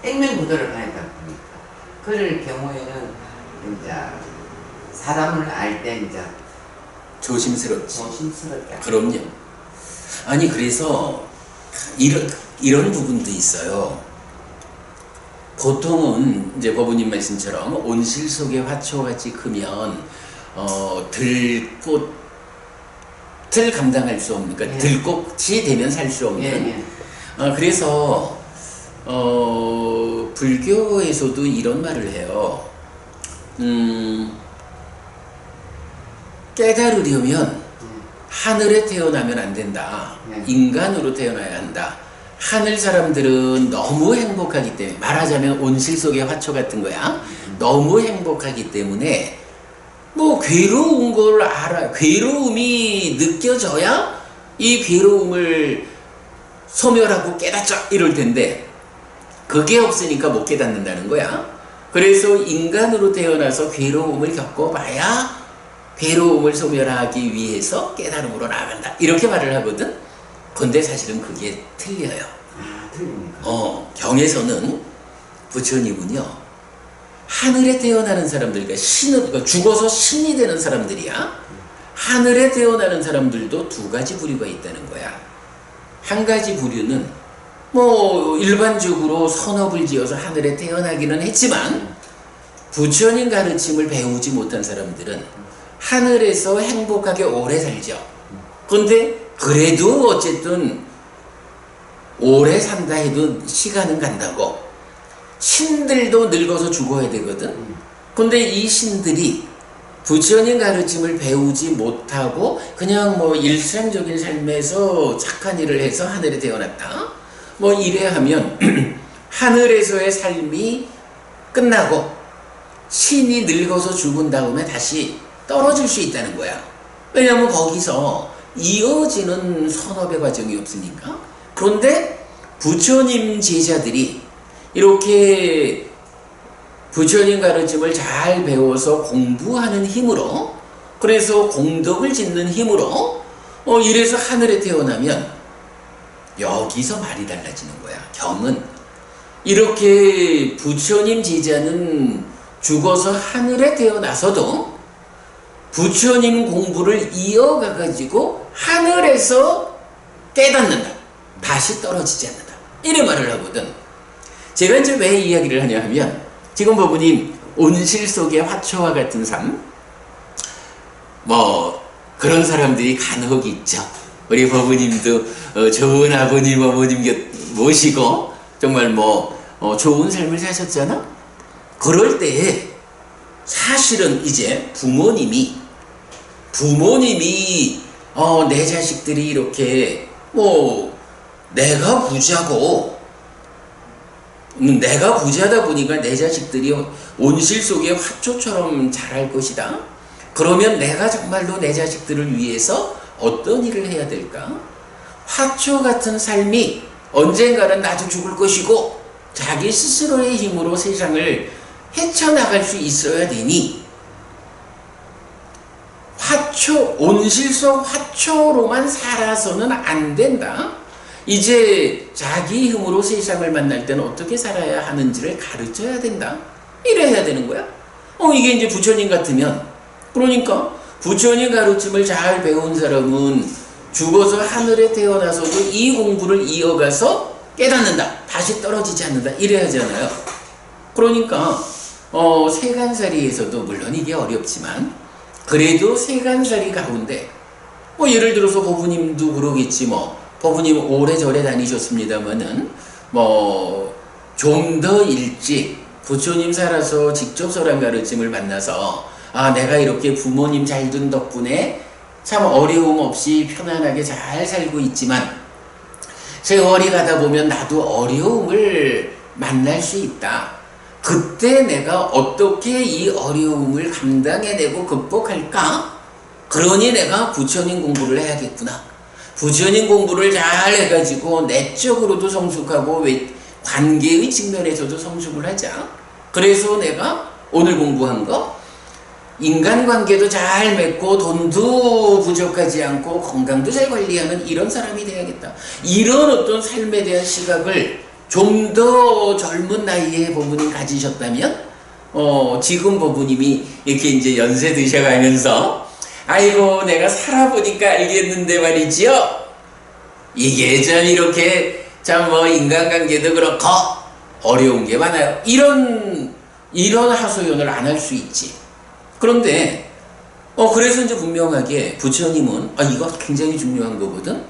A: 액면구도를 가야 되다 보니까 그럴 경우에는 이제 사람을 알 때 이제
B: 조심스럽지.
A: 조심스럽게.
B: 그럼요. 아니 그래서 이런 부분도 있어요. 보통은 이제 법우님 말씀처럼 온실 속의 화초같이 크면 들꽃을 감당할 수 없는, 그러니까 들꽃이 되면 살 수 없는. 그래서 불교에서도 이런 말을 해요. 깨달으려면 하늘에 태어나면 안 된다. 인간으로 태어나야 한다. 하늘 사람들은 너무 행복하기 때문에, 말하자면 온실 속의 화초 같은 거야. 너무 행복하기 때문에 뭐 괴로운 걸 알아. 괴로움이 느껴져야 이 괴로움을 소멸하고 깨닫자 이럴 텐데 그게 없으니까 못 깨닫는다는 거야. 그래서 인간으로 태어나서 괴로움을 겪어봐야 괴로움을 소멸하기 위해서 깨달음으로 나아간다. 이렇게 말을 하거든. 근데 사실은 그게 틀려요.
A: 아, 틀립니까?
B: 경에서는 부처님은요, 하늘에 태어나는 사람들, 그러니까 죽어서 신이 되는 사람들이야. 하늘에 태어나는 사람들도 두 가지 부류가 있다는 거야. 한 가지 부류는 뭐 일반적으로 선업을 지어서 하늘에 태어나기는 했지만 부처님 가르침을 배우지 못한 사람들은 하늘에서 행복하게 오래 살죠. 근데 그래도 어쨌든 오래 산다 해도 시간은 간다고. 신들도 늙어서 죽어야 되거든. 근데 이 신들이 부처님 가르침을 배우지 못하고 그냥 뭐 일상적인 삶에서 착한 일을 해서 하늘에 태어났다. 뭐 이래 하면 하늘에서의 삶이 끝나고 신이 늙어서 죽은 다음에 다시 떨어질 수 있다는 거야. 왜냐하면 거기서 이어지는 선업의 과정이 없으니까. 그런데 부처님 제자들이 이렇게 부처님 가르침을 잘 배워서 공부하는 힘으로, 그래서 공덕을 짓는 힘으로 이래서 하늘에 태어나면 여기서 말이 달라지는 거야. 경은 이렇게 부처님 제자는 죽어서 하늘에 태어나서도 부처님 공부를 이어가 가지고 하늘에서 깨닫는다. 다시 떨어지지 않는다. 이래 말을 하거든. 제가 이제 왜 이야기를 하냐 하면, 지금 법우님 온실 속의 화초와 같은 삶, 뭐 그런 사람들이 간혹 있죠. 우리 법우님도 좋은 아버님 어머님 모시고 정말 뭐 좋은 삶을 사셨잖아. 그럴 때에 사실은 이제 부모님이 내 자식들이 이렇게 뭐 내가 부자다 보니까 내 자식들이 온실 속의 화초처럼 자랄 것이다. 그러면 내가 정말로 내 자식들을 위해서 어떤 일을 해야 될까? 화초 같은 삶이 언젠가는 나도 죽을 것이고 자기 스스로의 힘으로 세상을 헤쳐나갈 수 있어야 되니 온실 속 화초로만 살아서는 안 된다. 이제 자기 힘으로 세상을 만날 때는 어떻게 살아야 하는지를 가르쳐야 된다. 이래야 되는 거야. 이게 이제 부처님 같으면, 그러니까 부처님 가르침을 잘 배운 사람은 죽어서 하늘에 태어나서도 이 공부를 이어가서 깨닫는다. 다시 떨어지지 않는다. 이래야 하잖아요. 그러니까 세간살이에서도 물론 이게 어렵지만 그래도 세간살이 가운데 예를 들어서 법우님도 그러겠지 뭐. 법우님 오래전에 다니셨습니다만은 좀 더 일찍 부처님 살아서 직접 서랑 가르침을 만나서 내가 이렇게 부모님 잘 둔 덕분에 참 어려움 없이 편안하게 잘 살고 있지만 세월이 가다 보면 나도 어려움을 만날 수 있다. 그때 내가 어떻게 이 어려움을 감당해내고 극복할까? 그러니 내가 부처님 공부를 해야겠구나. 부처님 공부를 잘 해가지고 내적으로도 성숙하고 관계의 측면에서도 성숙을 하자. 그래서 내가 오늘 공부한 거 인간관계도 잘 맺고 돈도 부족하지 않고 건강도 잘 관리하는 이런 사람이 돼야겠다. 이런 어떤 삶에 대한 시각을 좀 더 젊은 나이에 법부님 가지셨다면 지금 법부님이 이렇게 이제 연세 드셔가면서 아이고 내가 살아보니까 알겠는데 말이지요. 이 예전 이렇게 참 뭐 인간관계도 그렇고 어려운 게 많아요. 이런 하소연을 안 할 수 있지. 그런데 그래서 이제 분명하게 부처님은 이거 굉장히 중요한 거거든.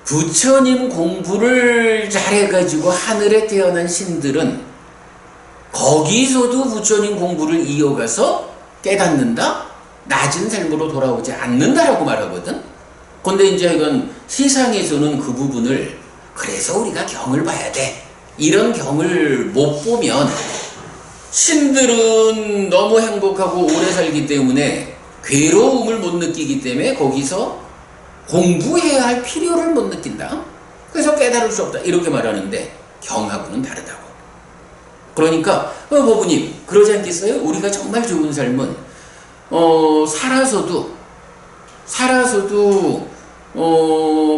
B: 부처님 공부를 잘해가지고 하늘에 태어난 신들은 거기서도 부처님 공부를 이어가서 깨닫는다? 낮은 삶으로 돌아오지 않는다라고 말하거든. 근데 이제 이건 세상에서는 그 부분을 그래서 우리가 경을 봐야 돼. 이런 경을 못 보면 신들은 너무 행복하고 오래 살기 때문에 괴로움을 못 느끼기 때문에 거기서 공부해야 할 필요를 못 느낀다. 그래서 깨달을 수 없다. 이렇게 말하는데 경하고는 다르다고. 그러니까 법부님 그러지 않겠어요? 우리가 정말 좋은 삶은 살아서도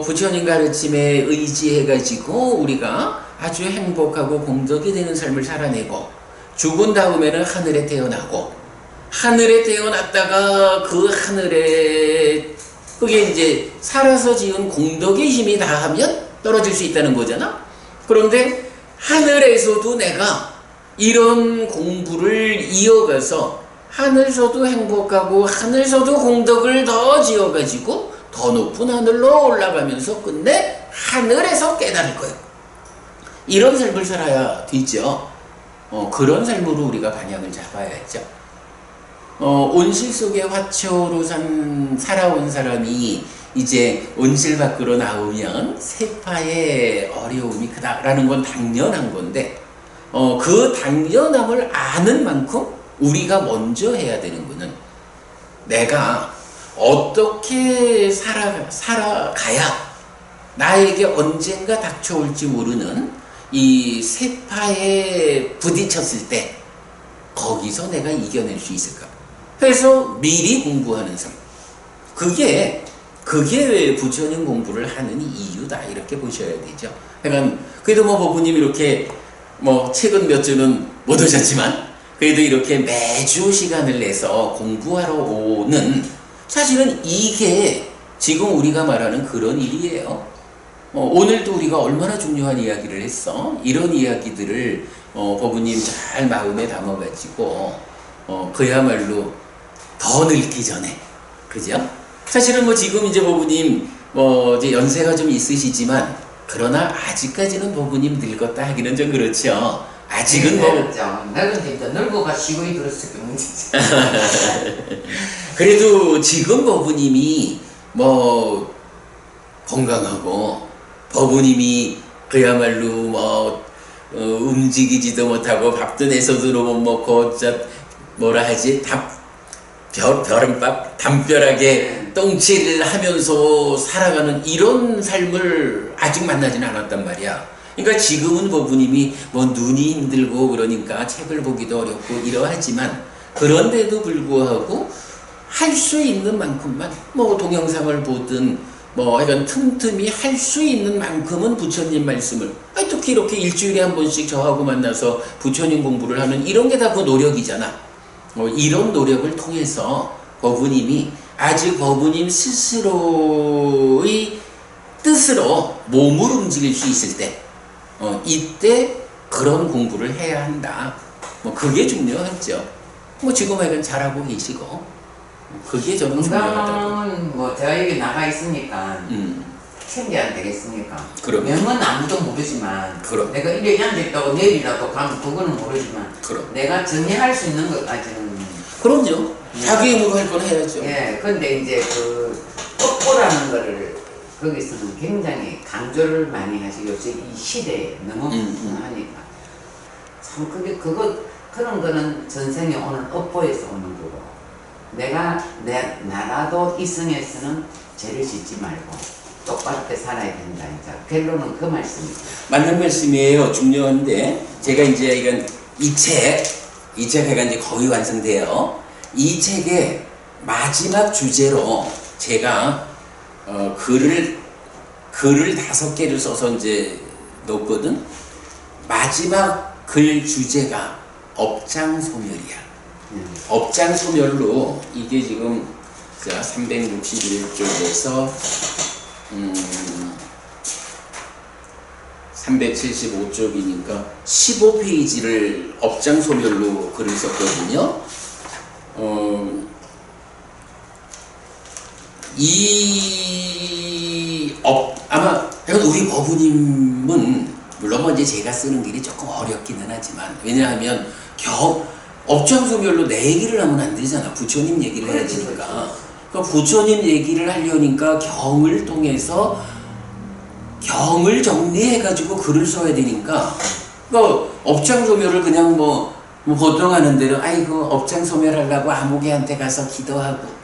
B: 부처님 가르침에 의지해가지고 우리가 아주 행복하고 공덕이 되는 삶을 살아내고 죽은 다음에는 하늘에 태어나고 하늘에 태어났다가 그 하늘에 그게 이제 살아서 지은 공덕의 힘이 다하면 떨어질 수 있다는 거잖아. 그런데 하늘에서도 내가 이런 공부를 이어가서 하늘서도 행복하고 하늘서도 공덕을 더 지어가지고 더 높은 하늘로 올라가면서 끝내 하늘에서 깨달을 거예요. 이런 삶을 살아야 되죠. 그런 삶으로 우리가 방향을 잡아야죠. 온실 속의 화초로 살아온 사람이 이제 온실 밖으로 나오면 세파의 어려움이 크다라는 건 당연한 건데 그 당연함을 아는 만큼 우리가 먼저 해야 되는 거는 내가 어떻게 살아가야 나에게 언젠가 닥쳐올지 모르는 이 세파에 부딪혔을 때 거기서 내가 이겨낼 수 있을까? 그래서 미리 공부하는 삶. 그게 부처님 공부를 하는 이유다. 이렇게 보셔야 되죠. 그러니까 그래도 법부님 이렇게 최근 몇 주는 못 오셨지만 그래도 이렇게 매주 시간을 내서 공부하러 오는 사실은 이게 지금 우리가 말하는 그런 일이에요. 오늘도 우리가 얼마나 중요한 이야기를 했어. 이런 이야기들을 법부님 잘 마음에 담아가지고 그야말로 더 늙기 전에 그죠? 사실은 지금 이제 법부님 이제 연세가 좀 있으시지만 그러나 아직까지는 법부님 늙었다 하기는 좀 그렇죠. 아직은
A: 늙은데 늙어가 시골이 들었을 게 문제지.
B: 그래도 지금 법부님이 건강하고 법부님이 그야말로 움직이지도 못하고 밥도 내서도 못 먹고 벼른밥 담벼락에 똥칠을 하면서 살아가는 이런 삶을 아직 만나지는 않았단 말이야. 그러니까 지금은 법부님이 눈이 힘들고 그러니까 책을 보기도 어렵고 이러하지만 그런데도 불구하고 할 수 있는 만큼만 동영상을 보든 이런 틈틈이 할 수 있는 만큼은 부처님 말씀을 특히 이렇게 일주일에 한 번씩 저하고 만나서 부처님 공부를 하는 이런 게 다 그 노력이잖아. 이런 노력을 통해서 법부님이 아직 법부님 스스로의 뜻으로 몸을 움직일 수 있을 때 이때 그런 공부를 해야 한다. 그게 중요하죠. 지금 하여간 잘하고 계시고 그게 저는 중요하다고.
A: 건강은 제가 여기 나가 있으니까 챙겨야 되겠습니까?
B: 그럼.
A: 명은 아무도 모르지만
B: 그럼.
A: 내가 1년이 안 됐다고 내일이라도 가면 그거는 모르지만
B: 그럼.
A: 내가 정리할 수 있는 것까지는
B: 그럼요. 자기 힘으로 할 건 해야죠.
A: 예, 근데 이제 뽀뽀라는 거를 거기서는 굉장히 강조를 많이 하시고 요새 이 시대에 너무 하니까 참 그런 거는 전생에 오는 업보에서 오는 거고 나라도 이성에서는 죄를 짓지 말고 똑바르게 살아야 된다. 이제 결론은 그 말씀입니다.
B: 맞는 말씀이에요. 중요한데 제가 이제 이건 이 책 이 책가 이제 거의 완성돼요. 이 책의 마지막 주제로 제가 글을 5개를 써서 이제 넣었거든. 마지막 글 주제가 업장소멸이야. 업장소멸로 이게 지금 361쪽에서 375쪽이니까 15페이지를 업장소멸로 글을 썼거든요. 아마 우리 어부님은 물론 뭐 이제 제가 쓰는 길이 조금 어렵기는 하지만, 왜냐하면 업장소멸로 내 얘기를 하면 안 되잖아. 부처님 얘기를 해야 되니까. 그러니까 부처님 얘기를 하려니까 경을 통해서 경을 정리해가지고 글을 써야 되니까, 그러니까 업장소멸을 그냥 보통 하는 대로 아이고 업장소멸 하려고 아무개한테 가서 기도하고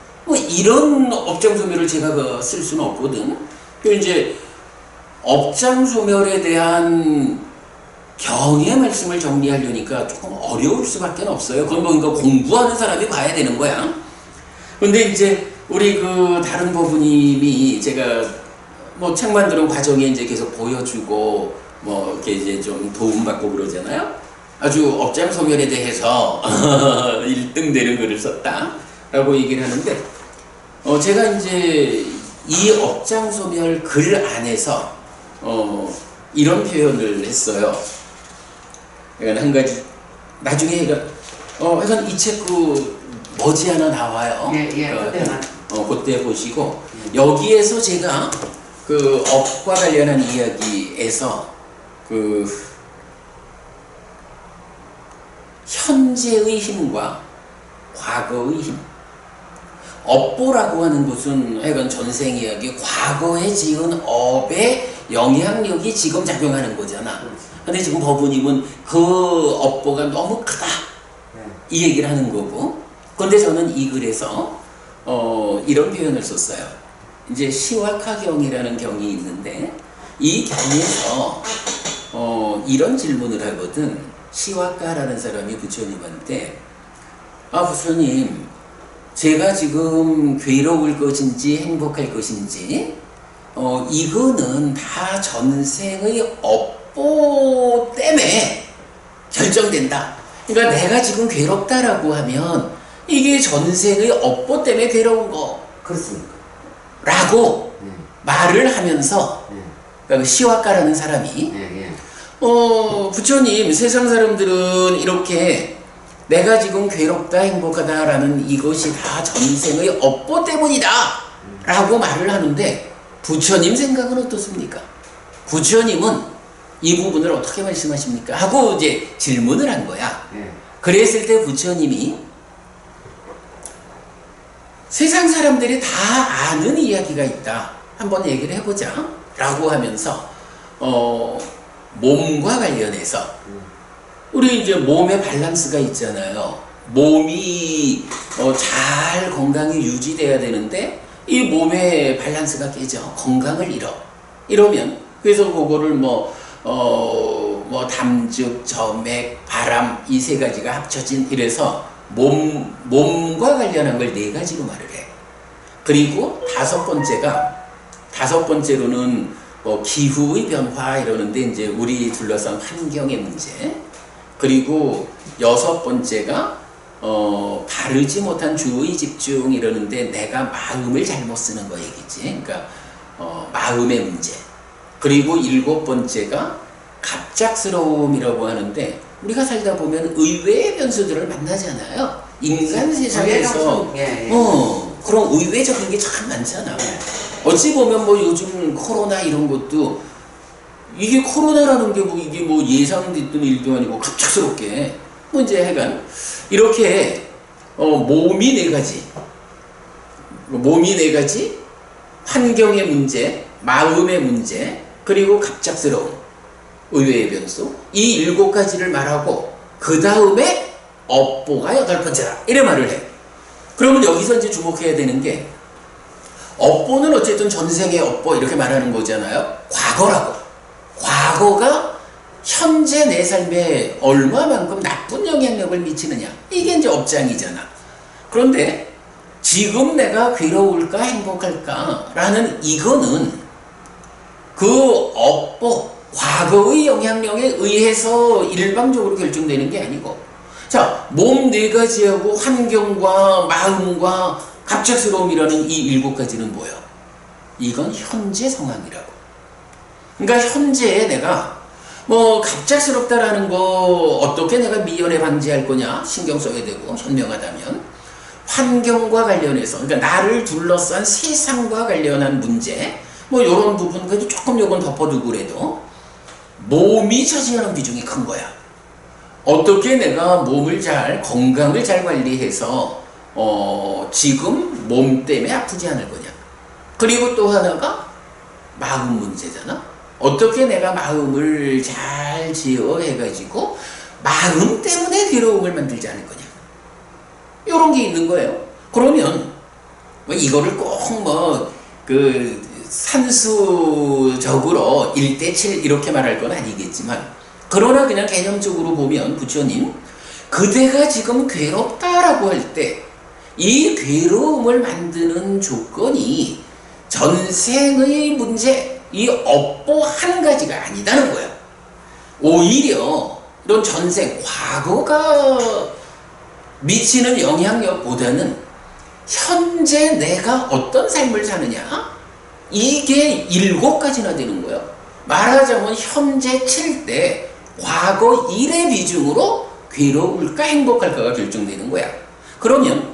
B: 이런 업장소멸을 제가 쓸 수는 없거든. 그 이제 업장소멸에 대한 경의 말씀을 정리하려니까 조금 어려울 수밖에 없어요. 그건 그러니까 공부하는 사람이 봐야 되는 거야. 근데 이제 우리 다른 법부님이 제가 책 만드는 과정에 이제 계속 보여주고 이렇게 이제 좀 도움받고 그러잖아요. 아주 업장소멸에 대해서 1등 되는 글을 썼다라고 얘기를 하는데, 제가 이제 이 업장소멸 글 안에서 이런 표현을 했어요. 그러니까 한 가지 나중에 하여간 이 책 머지않아 나와요. 그때 보시고 여기에서 제가 업과 관련한 이야기에서 현재의 힘과 과거의 힘. 업보라고 하는 것은 하여간 전생 이야기, 과거에 지은 업의 영향력이 지금 작용하는 거잖아. 근데 지금 법부님은 그 업보가 너무 크다, 이 얘기를 하는 거고. 근데 저는 이 글에서 이런 표현을 썼어요. 이제 시와카경이라는 경이 있는데, 이 경에서 이런 질문을 하거든. 시와카라는 사람이 부처님한테, 부처님, 제가 지금 괴로울 것인지 행복할 것인지 이거는 다 전생의 업보 때문에 결정된다. 그러니까 내가 지금 괴롭다라고 하면 이게 전생의 업보 때문에 괴로운 거.
A: 그렇습니까?
B: 라고 말을 하면서 그러니까 시와카라는 사람이 부처님, 세상 사람들은 이렇게 내가 지금 괴롭다 행복하다라는 이것이 다 전생의 업보 때문이다 라고 말을 하는데, 부처님 생각은 어떻습니까? 부처님은 이 부분을 어떻게 말씀하십니까? 하고 이제 질문을 한 거야. 그랬을 때 부처님이 세상 사람들이 다 아는 이야기가 있다, 한번 얘기를 해보자 라고 하면서 몸과 관련해서 우리 이제 몸의 밸런스가 있잖아요. 몸이 잘 건강이 유지돼야 되는데 이 몸의 밸런스가 깨져 건강을 이러면, 그래서 그거를 담즙, 점액, 바람 이 세 가지가 합쳐진, 이래서 몸과 관련한 걸 4가지로 말을 해. 그리고 다섯 번째로는 기후의 변화 이러는데 이제 우리 둘러싼 환경의 문제. 그리고 6번째가 바르지 못한 주의 집중 이러는데 내가 마음을 잘못 쓰는 거 얘기지. 그러니까 마음의 문제. 그리고 7번째가 갑작스러움이라고 하는데, 우리가 살다 보면 의외의 변수들을 만나잖아요. 인간 세상에서 그런 의외적인 게 참 많잖아. 어찌 보면 요즘 코로나 이런 것도, 이게 코로나라는 게 이게 예상됐던 일도 아니고 갑작스럽게 이제 하여간 이렇게 몸이 4가지, 환경의 문제, 마음의 문제, 그리고 갑작스러움, 의외의 변수, 이 7가지를 말하고 그 다음에 업보가 8번째라 이래 말을 해. 그러면 여기서 이제 주목해야 되는 게, 업보는 어쨌든 전생의 업보 이렇게 말하는 거잖아요. 과거라고. 과거가 현재 내 삶에 얼마만큼 나쁜 영향력을 미치느냐. 이게 이제 업장이잖아. 그런데 지금 내가 괴로울까 행복할까 라는 이거는 그 업보, 과거의 영향력에 의해서 일방적으로 결정되는 게 아니고, 자, 몸 4가지하고 환경과 마음과 갑작스러움이라는 이 7가지는 뭐예요? 이건 현재 상황이라고. 그러니까 현재에 내가 뭐 갑작스럽다라는 거 어떻게 내가 미연에 방지할 거냐 신경 써야 되고, 현명하다면 환경과 관련해서, 그러니까 나를 둘러싼 세상과 관련한 문제, 뭐 이런 부분 그래도 조금 요건 덮어두고 그래도 몸이 차지하는 비중이 큰 거야. 어떻게 내가 몸을 잘, 건강을 잘 관리해서 지금 몸 때문에 아프지 않을 거냐. 그리고 또 하나가 마음 문제잖아. 어떻게 내가 마음을 잘 제어해가지고 마음 때문에 괴로움을 만들지 않을 거냐. 이런 게 있는 거예요. 그러면 뭐 이거를 꼭 산수적으로 1대7 이렇게 말할 건 아니겠지만, 그러나 그냥 개념적으로 보면 부처님, 그대가 지금 괴롭다라고 할 때 이 괴로움을 만드는 조건이 전생의 문제, 이 업보 한 가지가 아니다는 거야. 오히려 이런 전생, 과거가 미치는 영향력보다는 현재 내가 어떤 삶을 사느냐, 이게 7가지나 되는 거예요. 말하자면 현재 7대 과거 1의 비중으로 괴로울까 행복할까가 결정되는 거야. 그러면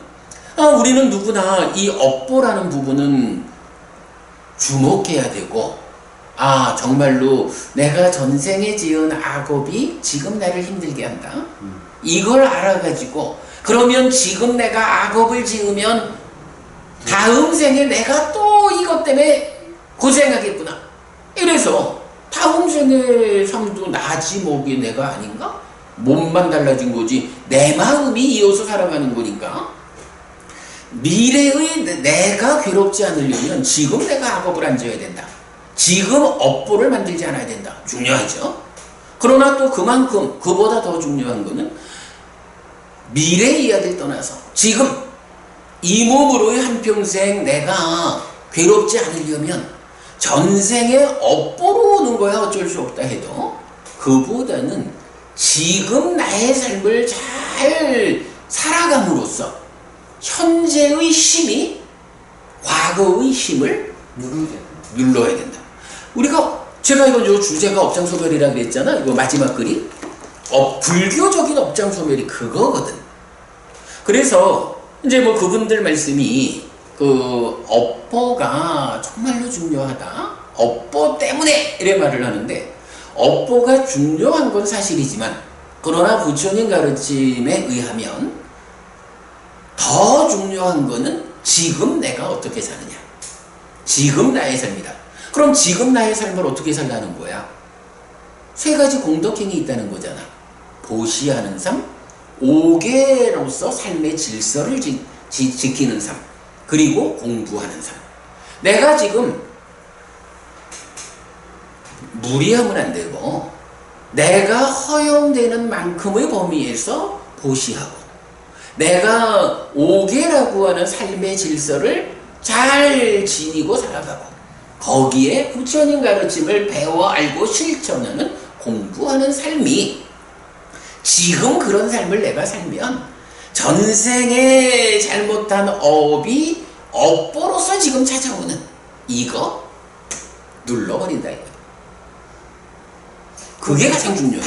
B: 우리는 누구나 이 업보라는 부분은 주목해야 되고, 정말로 내가 전생에 지은 악업이 지금 나를 힘들게 한다. 이걸 알아가지고, 그러면 지금 내가 악업을 지으면 다음 생에 내가 또 이것 때문에 고생하겠구나. 이래서 다음 생의 삶도 나지 뭐게 내가 아닌가? 몸만 달라진 거지 내 마음이 이어서 살아가는 거니까, 미래의 내가 괴롭지 않으려면 지금 내가 악업을 안 지어야 된다. 지금 업보를 만들지 않아야 된다. 중요하죠. 그러나 또 그만큼 그보다 더 중요한 거는 미래 이야기를 떠나서 지금 이 몸으로의 한평생 내가 괴롭지 않으려면 전생에 업보로 오는 거야. 어쩔 수 없다 해도 그보다는 지금 나의 삶을 잘 살아감으로써 현재의 힘이 과거의 힘을 눌러야 된다. 제가 이거 주제가 업장소멸이라고 그랬잖아. 이거 마지막 글이 불교적인 업장소멸이 그거거든. 그래서 이제 뭐 그분들 말씀이 업보가 정말로 중요하다. 업보 때문에 이래 말을 하는데, 업보가 중요한 건 사실이지만, 그러나 부처님 가르침에 의하면 더 중요한 거는 지금 내가 어떻게 사느냐. 지금 나의 삶이다. 그럼 지금 나의 삶을 어떻게 살라는 거야? 3가지 공덕행이 있다는 거잖아. 보시하는 삶, 5계로서 삶의 질서를 지키는 삶, 그리고 공부하는 삶. 내가 지금 무리하면 안 되고 내가 허용되는 만큼의 범위에서 보시하고, 내가 5계라고 하는 삶의 질서를 잘 지니고 살아가고, 거기에 부처님 가르침을 배워 알고 실천하는 공부하는 삶이, 지금 그런 삶을 내가 살면 전생에 잘못한 업이 업보로서 지금 찾아오는 이거 눌러버린다 이거. 그게 가장 중요해요.